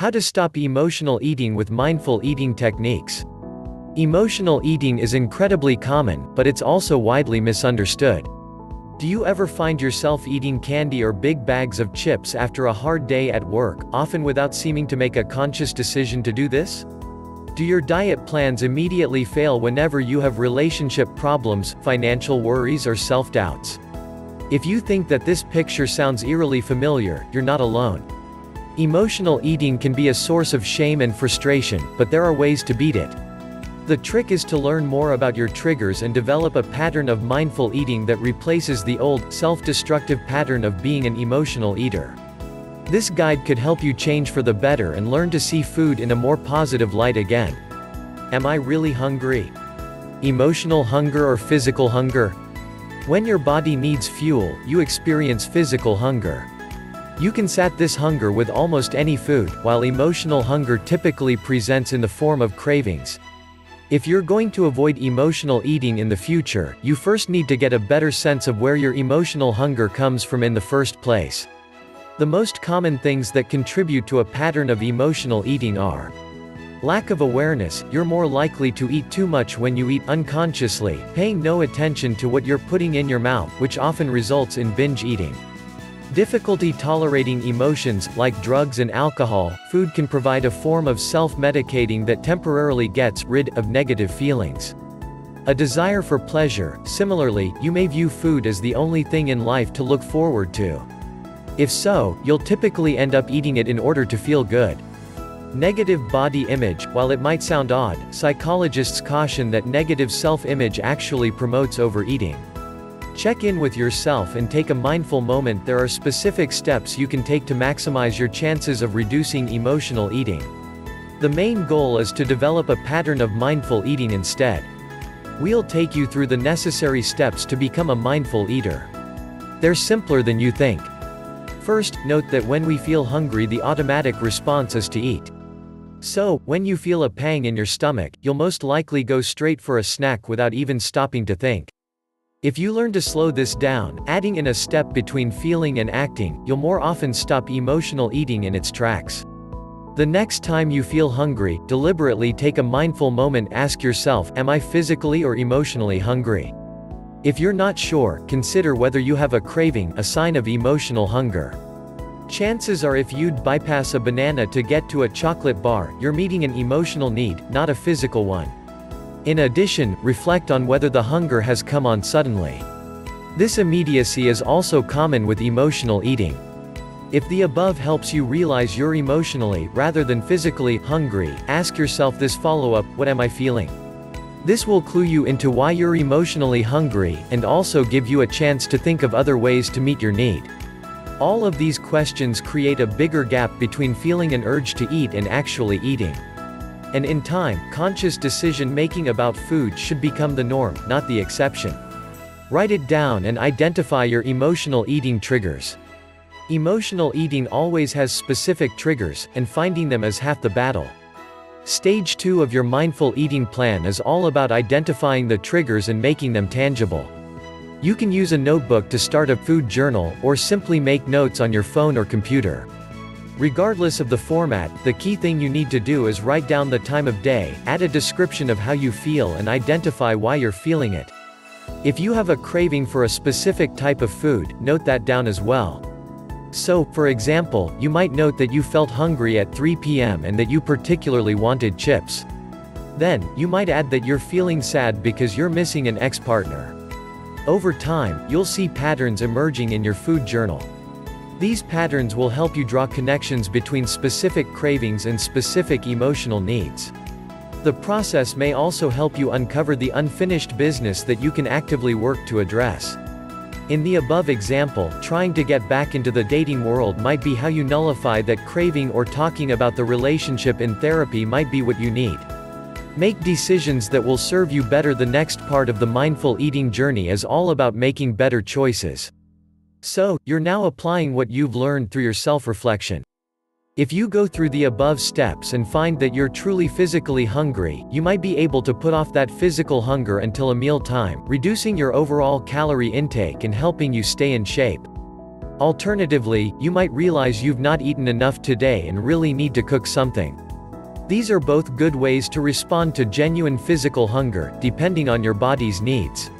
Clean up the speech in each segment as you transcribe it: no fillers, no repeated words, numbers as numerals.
How to stop emotional eating with mindful eating techniques. Emotional eating is incredibly common, but it's also widely misunderstood. Do you ever find yourself eating candy or big bags of chips after a hard day at work, often without seeming to make a conscious decision to do this? Do your diet plans immediately fail whenever you have relationship problems, financial worries, or self-doubts? If you think that this picture sounds eerily familiar, you're not alone. Emotional eating can be a source of shame and frustration, but there are ways to beat it. The trick is to learn more about your triggers and develop a pattern of mindful eating that replaces the old, self-destructive pattern of being an emotional eater. This guide could help you change for the better and learn to see food in a more positive light again. Am I really hungry? Emotional hunger or physical hunger? When your body needs fuel, you experience physical hunger. You can sat this hunger with almost any food, while emotional hunger typically presents in the form of cravings. If you're going to avoid emotional eating in the future, you first need to get a better sense of where your emotional hunger comes from in the first place. The most common things that contribute to a pattern of emotional eating are: lack of awareness. You're more likely to eat too much when you eat unconsciously, paying no attention to what you're putting in your mouth, which often results in binge eating. Difficulty tolerating emotions, like drugs and alcohol. Food can provide a form of self-medicating that temporarily gets rid of negative feelings. A desire for pleasure. Similarly, you may view food as the only thing in life to look forward to. If so, you'll typically end up eating it in order to feel good. Negative body image. While it might sound odd, psychologists caution that negative self-image actually promotes overeating. Check in with yourself and take a mindful moment. There are specific steps you can take to maximize your chances of reducing emotional eating. The main goal is to develop a pattern of mindful eating instead. We'll take you through the necessary steps to become a mindful eater. They're simpler than you think. First, note that when we feel hungry, the automatic response is to eat. So, when you feel a pang in your stomach, you'll most likely go straight for a snack without even stopping to think. If you learn to slow this down, adding in a step between feeling and acting, you'll more often stop emotional eating in its tracks. The next time you feel hungry, deliberately take a mindful moment. Ask yourself, am I physically or emotionally hungry? If you're not sure, consider whether you have a craving, a sign of emotional hunger. Chances are if you'd bypass a banana to get to a chocolate bar, you're meeting an emotional need, not a physical one. In addition, reflect on whether the hunger has come on suddenly. This immediacy is also common with emotional eating. If the above helps you realize you're emotionally, rather than physically, hungry, ask yourself this follow-up: what am I feeling? This will clue you into why you're emotionally hungry, and also give you a chance to think of other ways to meet your need. All of these questions create a bigger gap between feeling an urge to eat and actually eating. And in time, conscious decision-making about food should become the norm, not the exception. Write it down and identify your emotional eating triggers. Emotional eating always has specific triggers, and finding them is half the battle. Stage 2 of your mindful eating plan is all about identifying the triggers and making them tangible. You can use a notebook to start a food journal, or simply make notes on your phone or computer. Regardless of the format, the key thing you need to do is write down the time of day, add a description of how you feel, and identify why you're feeling it. If you have a craving for a specific type of food, note that down as well. So, for example, you might note that you felt hungry at 3 p.m. and that you particularly wanted chips. Then, you might add that you're feeling sad because you're missing an ex-partner. Over time, you'll see patterns emerging in your food journal. These patterns will help you draw connections between specific cravings and specific emotional needs. The process may also help you uncover the unfinished business that you can actively work to address. In the above example, trying to get back into the dating world might be how you nullify that craving, or talking about the relationship in therapy might be what you need. Make decisions that will serve you better. The next part of the mindful eating journey is all about making better choices. So, you're now applying what you've learned through your self-reflection. If you go through the above steps and find that you're truly physically hungry, you might be able to put off that physical hunger until a meal time, reducing your overall calorie intake and helping you stay in shape. Alternatively, you might realize you've not eaten enough today and really need to cook something. These are both good ways to respond to genuine physical hunger, depending on your body's needs.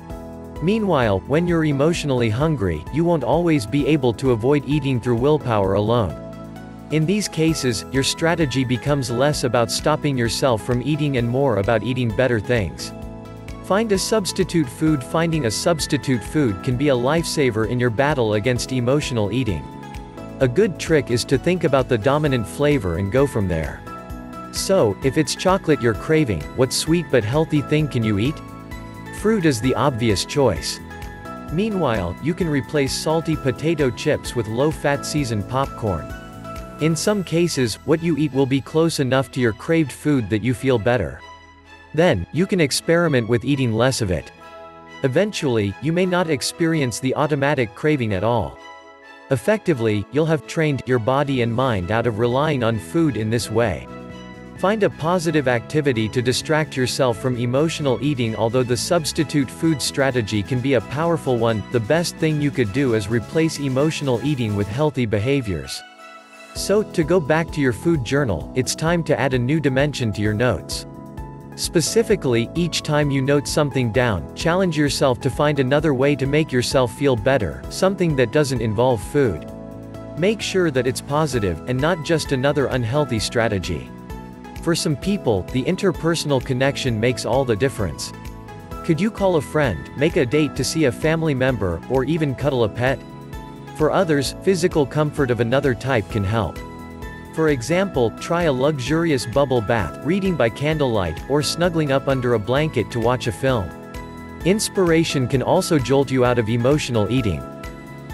Meanwhile, when you're emotionally hungry, you won't always be able to avoid eating through willpower alone. In these cases, your strategy becomes less about stopping yourself from eating and more about eating better things. Find a substitute food. Finding a substitute food can be a lifesaver in your battle against emotional eating. A good trick is to think about the dominant flavor and go from there. So, if it's chocolate you're craving, what sweet but healthy thing can you eat? Fruit is the obvious choice. Meanwhile, you can replace salty potato chips with low-fat seasoned popcorn. In some cases, what you eat will be close enough to your craved food that you feel better. Then, you can experiment with eating less of it. Eventually, you may not experience the automatic craving at all. Effectively, you'll have trained your body and mind out of relying on food in this way. Find a positive activity to distract yourself from emotional eating. Although the substitute food strategy can be a powerful one, the best thing you could do is replace emotional eating with healthy behaviors. So, to go back to your food journal, it's time to add a new dimension to your notes. Specifically, each time you note something down, challenge yourself to find another way to make yourself feel better, something that doesn't involve food. Make sure that it's positive, and not just another unhealthy strategy. For some people, the interpersonal connection makes all the difference. Could you call a friend, make a date to see a family member, or even cuddle a pet? For others, physical comfort of another type can help. For example, try a luxurious bubble bath, reading by candlelight, or snuggling up under a blanket to watch a film. Inspiration can also jolt you out of emotional eating.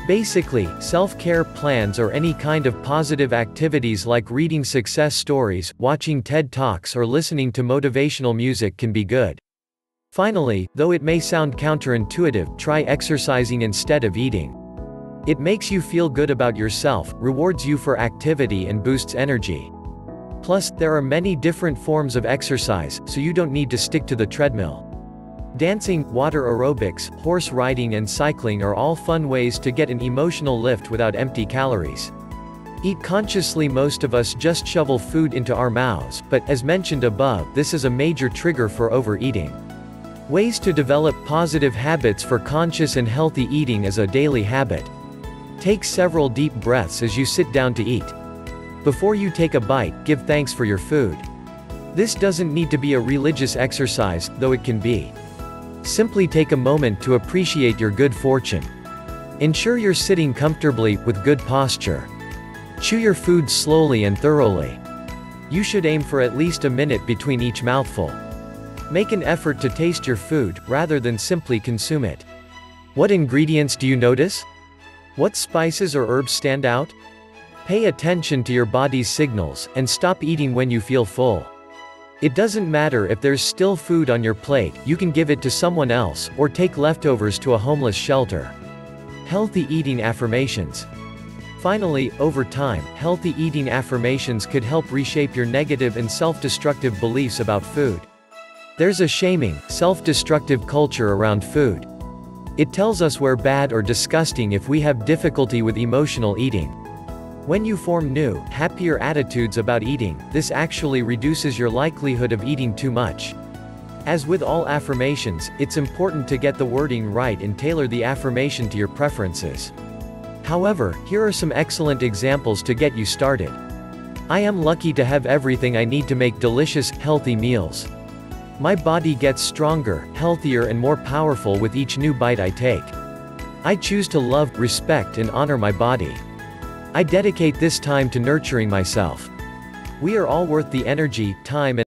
Basically, self-care plans or any kind of positive activities like reading success stories, watching TED Talks, or listening to motivational music can be good. Finally, though it may sound counterintuitive, try exercising instead of eating. It makes you feel good about yourself, rewards you for activity, and boosts energy. Plus, there are many different forms of exercise, so you don't need to stick to the treadmill. Dancing, water aerobics, horse riding, and cycling are all fun ways to get an emotional lift without empty calories. Eat consciously. Most of us just shovel food into our mouths, but, as mentioned above, this is a major trigger for overeating. Ways to develop positive habits for conscious and healthy eating as a daily habit. Take several deep breaths as you sit down to eat. Before you take a bite, give thanks for your food. This doesn't need to be a religious exercise, though it can be. Simply take a moment to appreciate your good fortune. Ensure you're sitting comfortably, with good posture. Chew your food slowly and thoroughly. You should aim for at least a minute between each mouthful. Make an effort to taste your food, rather than simply consume it. What ingredients do you notice? What spices or herbs stand out? Pay attention to your body's signals, and stop eating when you feel full. It doesn't matter if there's still food on your plate, you can give it to someone else, or take leftovers to a homeless shelter. Healthy eating affirmations. Finally, over time, healthy eating affirmations could help reshape your negative and self-destructive beliefs about food. There's a shaming, self-destructive culture around food. It tells us we're bad or disgusting if we have difficulty with emotional eating. When you form new, happier attitudes about eating, this actually reduces your likelihood of eating too much. As with all affirmations, it's important to get the wording right and tailor the affirmation to your preferences. However, here are some excellent examples to get you started. I am lucky to have everything I need to make delicious, healthy meals. My body gets stronger, healthier, and more powerful with each new bite I take. I choose to love, respect, and honor my body. I dedicate this time to nurturing myself. We are all worth the energy, time, and